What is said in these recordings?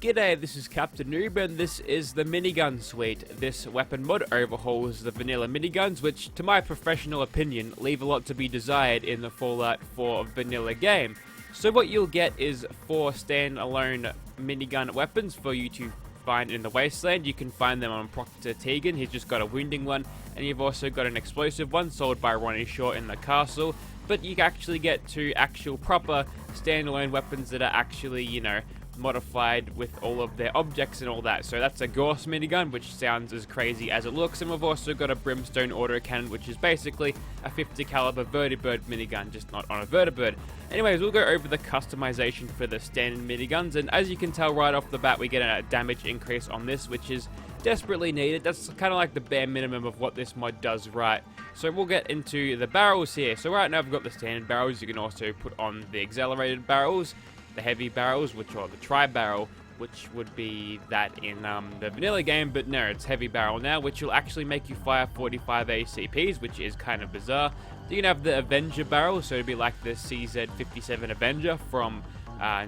G'day, this is Captain Noob and this is the Minigun Suite. This weapon mod overhauls the vanilla miniguns, which to my professional opinion leave a lot to be desired in the Fallout 4 vanilla game. So what you'll get is 4 standalone minigun weapons for you to find in the Wasteland. You can find them on Proctor Tegan, he's just got a wounding one, and you've also got an explosive one sold by Ronnie Short in the castle. But you actually get 2 actual proper standalone weapons that are actually, you know, modified with all of their objects and all that. So that's a Gauss minigun, which sounds as crazy as it looks, and we've also got a Brimstone autocannon, which is basically a 50 caliber vertibird minigun, just not on a vertibird. Anyways, we'll go over the customization for the standard miniguns, and as you can tell right off the bat, we get a damage increase on this, which is desperately needed. That's kind of like the bare minimum of what this mod does right. So we'll get into the barrels here. So right now I've got the standard barrels. You can also put on the accelerated barrels, the heavy barrels, which are the tri-barrel, which would be that in the vanilla game, but no, it's heavy barrel now, which will actually make you fire 45 ACPs, which is kind of bizarre. You can have the Avenger barrel, so it'd be like the CZ57 Avenger from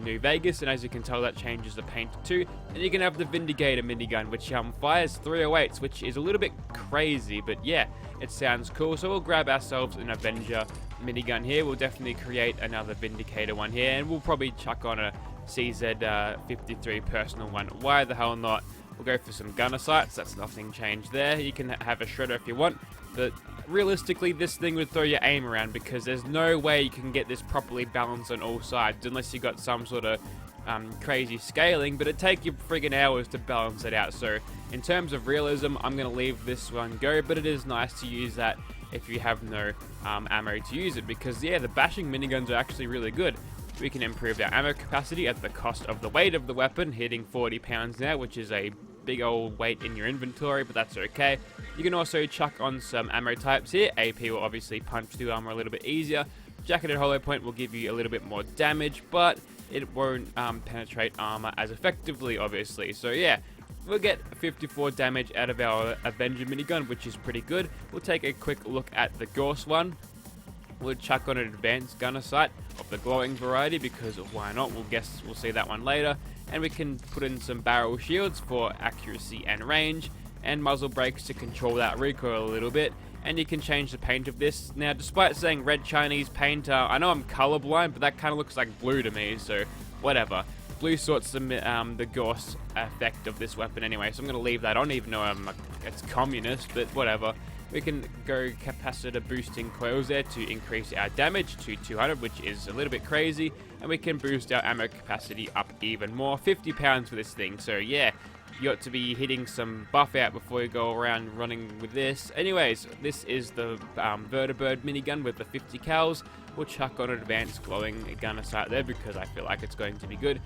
New Vegas, and as you can tell, that changes the paint too. And you can have the Vindicator minigun, which fires 308s, which is a little bit crazy, but yeah, it sounds cool. So we'll grab ourselves an Avenger minigun here. We'll definitely create another Vindicator one here, and we'll probably chuck on a CZ53 personal one. Why the hell not? We'll go for some gunner sights. That's nothing changed there. You can have a shredder if you want, but realistically this thing would throw your aim around, because there's no way you can get this properly balanced on all sides unless you got some sort of crazy scaling, but it'd take you friggin' hours to balance it out. So in terms of realism, I'm going to leave this one go, but it is nice to use that if you have no ammo to use it, because yeah, the bashing miniguns are actually really good. We can improve our ammo capacity at the cost of the weight of the weapon, hitting 40 pounds now, which is a big old weight in your inventory, but that's okay. You can also chuck on some ammo types here. AP will obviously punch through armor a little bit easier. Jacketed hollow point will give you a little bit more damage, but it won't penetrate armor as effectively, obviously. So yeah, we'll get 54 damage out of our Avenger minigun, which is pretty good. We'll take a quick look at the Gauss one. We'll chuck on an advanced gunner sight of the glowing variety, because why not? We'll see that one later. And we can put in some barrel shields for accuracy and range, and muzzle brakes to control that recoil a little bit. And you can change the paint of this. Now, despite saying red Chinese paint, I know I'm colorblind, but that kind of looks like blue to me, so whatever. Blue sorts the Gauss effect of this weapon anyway, so I'm going to leave that on, even though it's communist, but whatever. We can go capacitor boosting coils there to increase our damage to 200, which is a little bit crazy, and we can boost our ammo capacity up even more. 50 pounds for this thing, so yeah, you ought to be hitting some buff out before you go around running with this. Anyways, this is the vertibird minigun with the 50 cals. We'll chuck on an advanced glowing gunner sight there, because I feel like it's going to be good.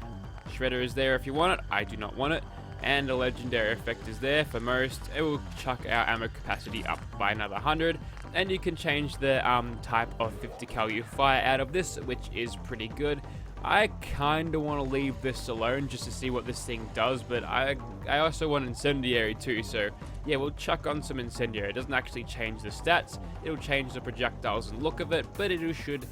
Shredder is there if you want it. I do not want it. And a legendary effect is there for most. It will chuck our ammo capacity up by another 100, and you can change the type of 50 cal you fire out of this, which is pretty good. I kind of want to leave this alone just to see what this thing does, but I also want incendiary too, so yeah, we'll chuck on some incendiary. It doesn't actually change the stats, it'll change the projectiles and look of it, but it should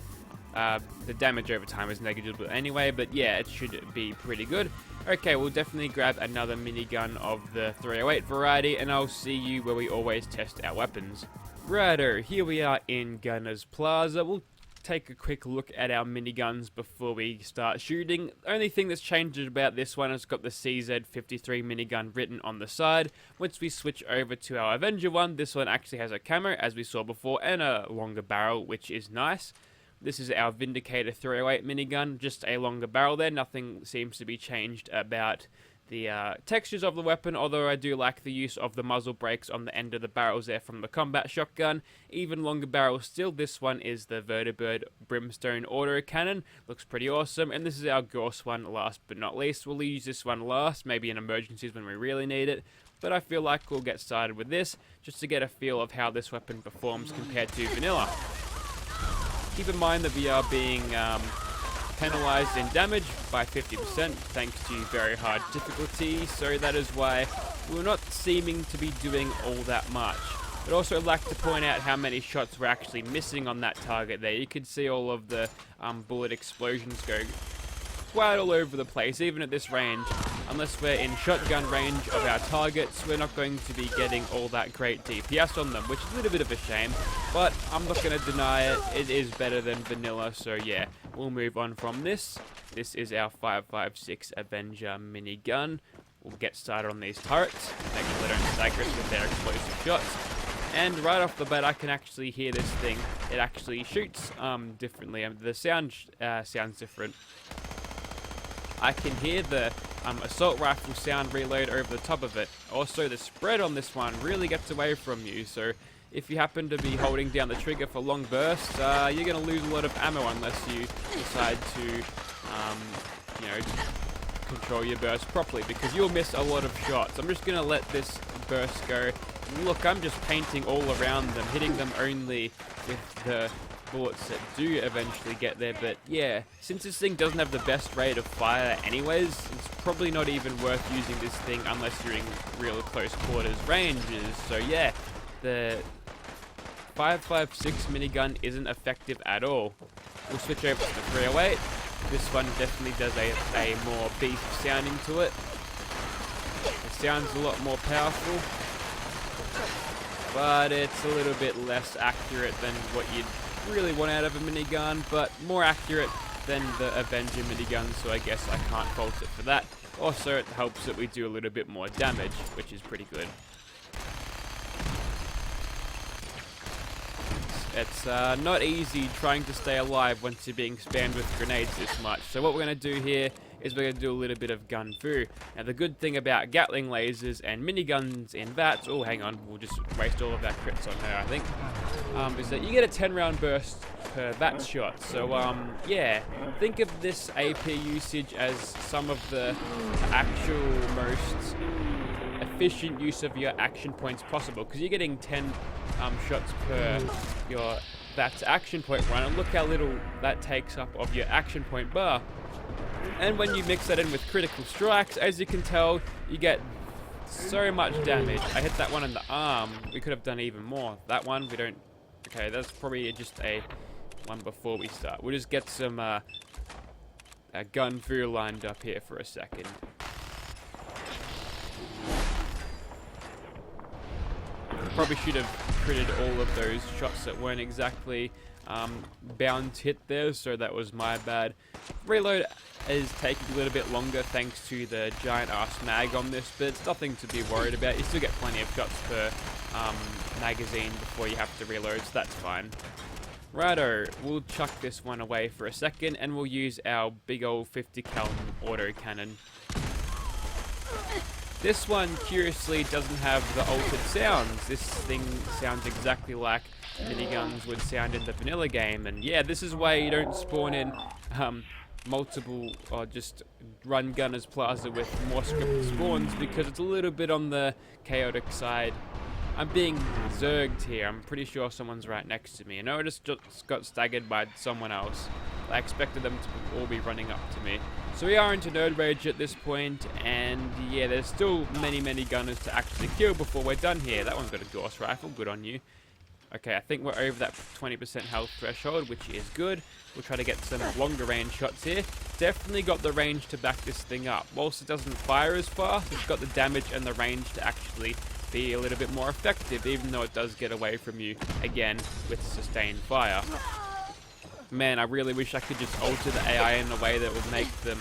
the damage over time is negligible anyway, but yeah, it should be pretty good. Okay, we'll definitely grab another minigun of the 308 variety, and I'll see you where we always test our weapons. Righto, here we are in Gunners Plaza. We'll take a quick look at our miniguns before we start shooting. The only thing that's changed about this one is got the CZ53 minigun written on the side. Once we switch over to our Avenger one, this one actually has a camo, as we saw before, and a longer barrel, which is nice. This is our Vindicator 308 minigun, just a longer barrel there. Nothing seems to be changed about the textures of the weapon, although I do like the use of the muzzle brakes on the end of the barrels there from the combat shotgun. Even longer barrel still. This one is the vertibird Brimstone autocannon. Looks pretty awesome. And this is our Gauss one, last but not least. We'll use this one last, maybe in emergencies when we really need it. But I feel like we'll get started with this, just to get a feel of how this weapon performs compared to vanilla. Keep in mind that we are being penalized in damage by 50% thanks to very hard difficulty, so that is why we're not seeming to be doing all that much. I'd also like to point out how many shots we're actually missing on that target there. You can see all of the bullet explosions go quite all over the place, even at this range. unless we're in shotgun range of our targets, we're not going to be getting all that great DPS on them, which is a little bit of a shame, but I'm not going to deny it. It is better than vanilla, so yeah, we'll move on from this. This is our 5.56 Avenger minigun. We'll get started on these turrets, make sure they don't stagger us with their explosive shots. And right off the bat, I can actually hear this thing. It actually shoots differently. The sound sounds different. I can hear the assault rifle sound reload over the top of it. Also, the spread on this one really gets away from you. So if you happen to be holding down the trigger for long bursts, you're going to lose a lot of ammo unless you decide to, you know, control your burst properly, because you'll miss a lot of shots. I'm just going to let this burst go. Look, I'm just painting all around them, hitting them only with the bullets that do eventually get there. But yeah, since this thing doesn't have the best rate of fire anyways, it's probably not even worth using this thing unless you're in real close quarters ranges. So yeah, the 5.56 minigun isn't effective at all. We'll switch over to the 308. This one definitely does a more beef sounding to it. It sounds a lot more powerful, but it's a little bit less accurate than what you'd really want out of a minigun, but more accurate than the Avenger minigun, so I guess I can't fault it for that. Also, it helps that we do a little bit more damage, which is pretty good. It's not easy trying to stay alive once you're being spammed with grenades this much. So what we're going to do here is we're going to do a little bit of gun fu. Now the good thing about Gatling lasers and miniguns in VATS, oh hang on, we'll just waste all of our crits on her I think, is that you get a 10 round burst per VATS shot. So yeah, think of this AP usage as some of the actual most efficient use of your action points possible, because you're getting 10 shots per your VATS action point run, and look how little that takes up of your action point bar. And when you mix that in with critical strikes, as you can tell, you get so much damage. I hit that one in the arm. We could have done even more. That one, we don't... Okay, that's probably just a one before we start. We'll just get some gun fu lined up here for a second. Probably should have critted all of those shots that weren't exactly bound to hit there, so that was my bad. Reload is taking a little bit longer thanks to the giant ass mag on this, but it's nothing to be worried about. You still get plenty of shots per magazine before you have to reload, so that's fine. Righto, we'll chuck this one away for a second, and we'll use our big old 50 cal auto cannon. This one, curiously, doesn't have the altered sounds. This thing sounds exactly like miniguns would sound in the vanilla game. And yeah, this is why you don't spawn in multiple, or just run Gunners Plaza with more scripted spawns, because it's a little bit on the chaotic side. I'm being zerged here. I'm pretty sure someone's right next to me. I know I just got staggered by someone else. I expected them to all be running up to me. So we are into nerd rage at this point, and yeah, there's still many gunners to actually kill before we're done here. That one's got a Gauss rifle, good on you. Okay, I think we're over that 20% health threshold, which is good. We'll try to get some longer range shots here. Definitely got the range to back this thing up. Whilst it doesn't fire as fast, it's got the damage and the range to actually be a little bit more effective, even though it does get away from you, again, with sustained fire. Man, I really wish I could just alter the AI in a way that would make them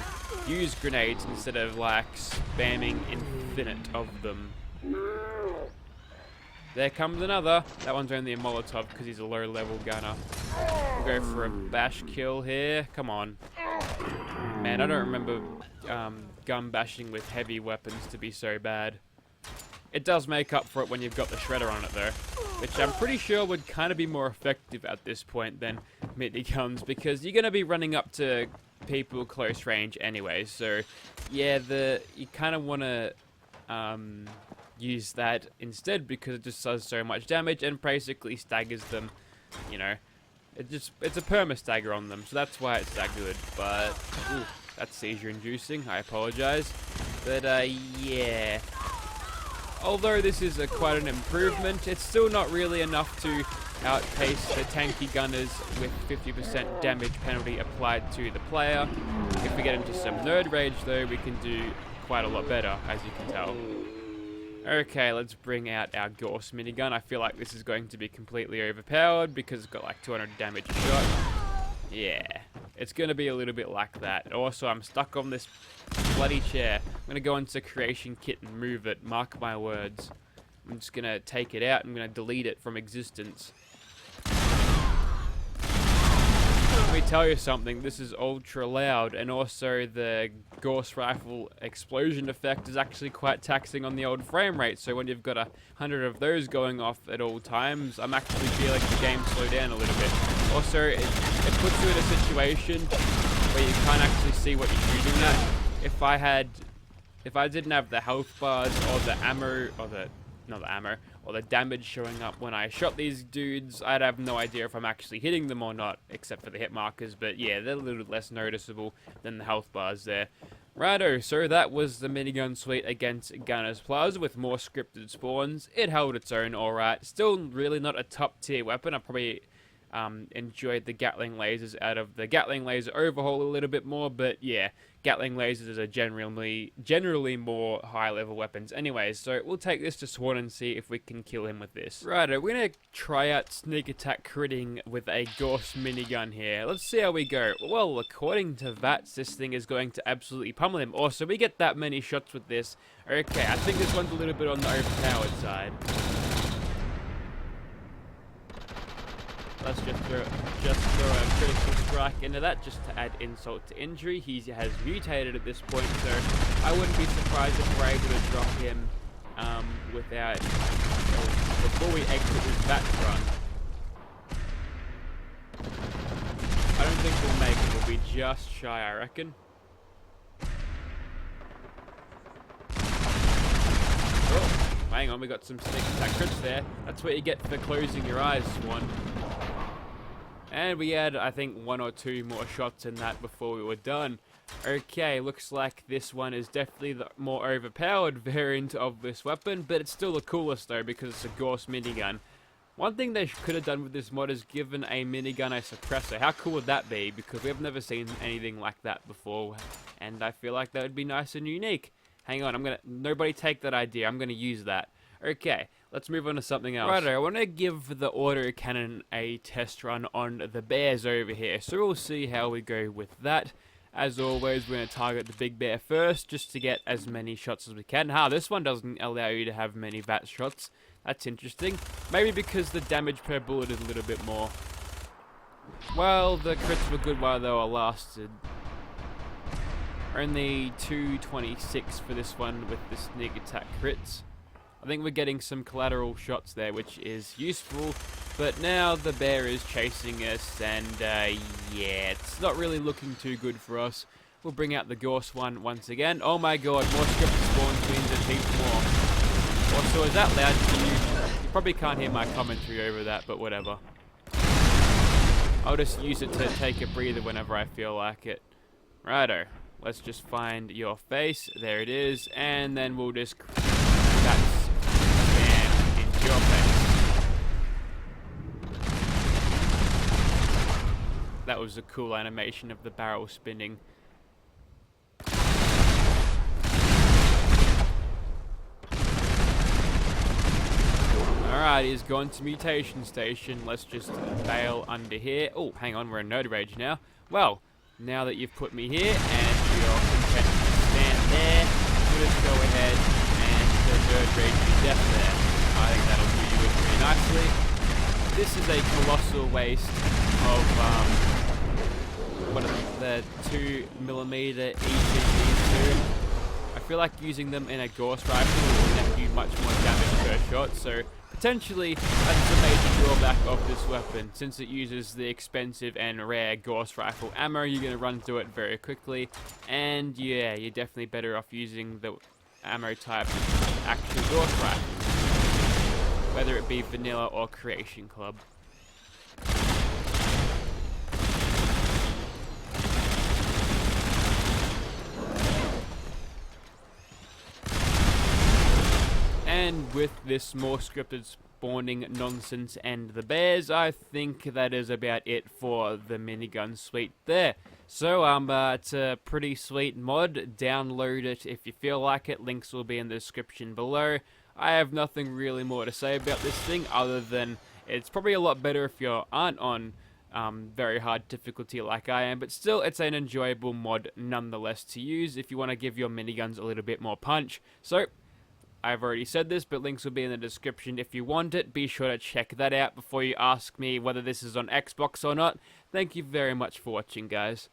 use grenades instead of, like, spamming infinite of them. There comes another. That one's only a Molotov because he's a low-level gunner. We'll go for a bash kill here. Come on. Man, I don't remember gun bashing with heavy weapons to be so bad. It does make up for it when you've got the shredder on it though, which I'm pretty sure would kind of be more effective at this point than miniguns, because you're going to be running up to people close range anyway. So yeah, you kind of want to use that instead, because it just does so much damage and basically staggers them, you know. It's a perma stagger on them, so that's why it's that good. But ooh, that's seizure inducing, I apologize. But yeah, although this is quite an improvement, it's still not really enough to outpace the tanky gunners with 50% damage penalty applied to the player. If we get into some nerd rage though, we can do quite a lot better, as you can tell. Okay, let's bring out our Gauss minigun. I feel like this is going to be completely overpowered because it's got like 200 damage a shot. Yeah, it's going to be a little bit like that. Also, I'm stuck on this bloody chair. I'm going to go into Creation Kit and move it. Mark my words. I'm just going to take it out. I'm going to delete it from existence. Let me tell you something, this is ultra loud, and also the Gauss rifle explosion effect is actually quite taxing on the old frame rate, so when you've got 100 of those going off at all times, I'm actually feeling the game slow down a little bit. Also, it puts you in a situation where you can't actually see what you're shooting at. If I didn't have the health bars or the ammo, or the damage showing up when I shot these dudes, I'd have no idea if I'm actually hitting them or not, except for the hit markers, but yeah, they're a little less noticeable than the health bars there. Righto, so that was the minigun suite against Gunners Plaza with more scripted spawns. It held its own alright. Still really not a top tier weapon. I probably enjoyed the Gatling lasers out of the Gatling laser overhaul a little bit more, but yeah, Gatling lasers are generally more high level weapons. Anyways, so we'll take this to Swan and see if we can kill him with this. Righto, we're gonna try out sneak attack critting with a Gauss minigun here. Let's see how we go. Well, according to VATS, this thing is going to absolutely pummel him. Also, we get that many shots with this. Okay, I think this one's a little bit on the overpowered side. Let's just throw a critical strike into that just to add insult to injury. He has mutated at this point, so I wouldn't be surprised if we're able to drop him before we exit this VATS run. I don't think we'll make it. We'll be just shy, I reckon. Oh, hang on, we got some sneak attack crits there. That's what you get for closing your eyes, Swan. And we had, I think, 1 or 2 more shots in that before we were done. Okay, looks like this one is definitely the more overpowered variant of this weapon, but it's still the coolest though because it's a Gauss minigun. One thing they could have done with this mod is given a minigun a suppressor. How cool would that be? Because we've never seen anything like that before, and I feel like that would be nice and unique. Hang on, nobody take that idea, I'm gonna use that. Okay, let's move on to something else. Righto, I want to give the autocannon a test run on the bears over here, so we'll see how we go with that. As always, we're going to target the big bear first, just to get as many shots as we can. This one doesn't allow you to have many VATS shots. That's interesting. Maybe because the damage per bullet is a little bit more. Well, the crits were good while they were lasted. Only 226 for this one with the sneak attack crits. I think we're getting some collateral shots there, which is useful, but now the bear is chasing us, and yeah, it's not really looking too good for us. We'll bring out the Gauss one once again. Oh my god, more scripted spawns means a heap more. Also, is that loud to you? You probably can't hear my commentary over that, but whatever. I'll just use it to take a breather whenever I feel like it. Righto, let's just find your face. There it is, and then we'll just... your face. That was a cool animation of the barrel spinning. Alright, he's gone to mutation station. Let's just bail under here. Oh, hang on, we're in node rage now. Well, now that you've put me here and you're content to stand there, we'll just go ahead and node rage to death there. I think that'll do you in pretty nicely. This is a colossal waste of the 2mm ECG2. I feel like using them in a Gauss rifle will net you much more damage per shot, so potentially that's the major drawback of this weapon. Since it uses the expensive and rare Gauss rifle ammo, you're going to run through it very quickly, and yeah, you're definitely better off using the ammo type actual Gauss rifle, whether it be vanilla or Creation Club. And with this more scripted spawning nonsense and the bears, I think that is about it for the minigun suite there. So it's a pretty sweet mod. Download it if you feel like it. Links will be in the description below. I have nothing really more to say about this thing other than it's probably a lot better if you aren't on very hard difficulty like I am, but still it's an enjoyable mod nonetheless to use if you want to give your miniguns a little bit more punch. So I've already said this, but links will be in the description if you want it. Be sure to check that out before you ask me whether this is on Xbox or not. Thank you very much for watching, guys.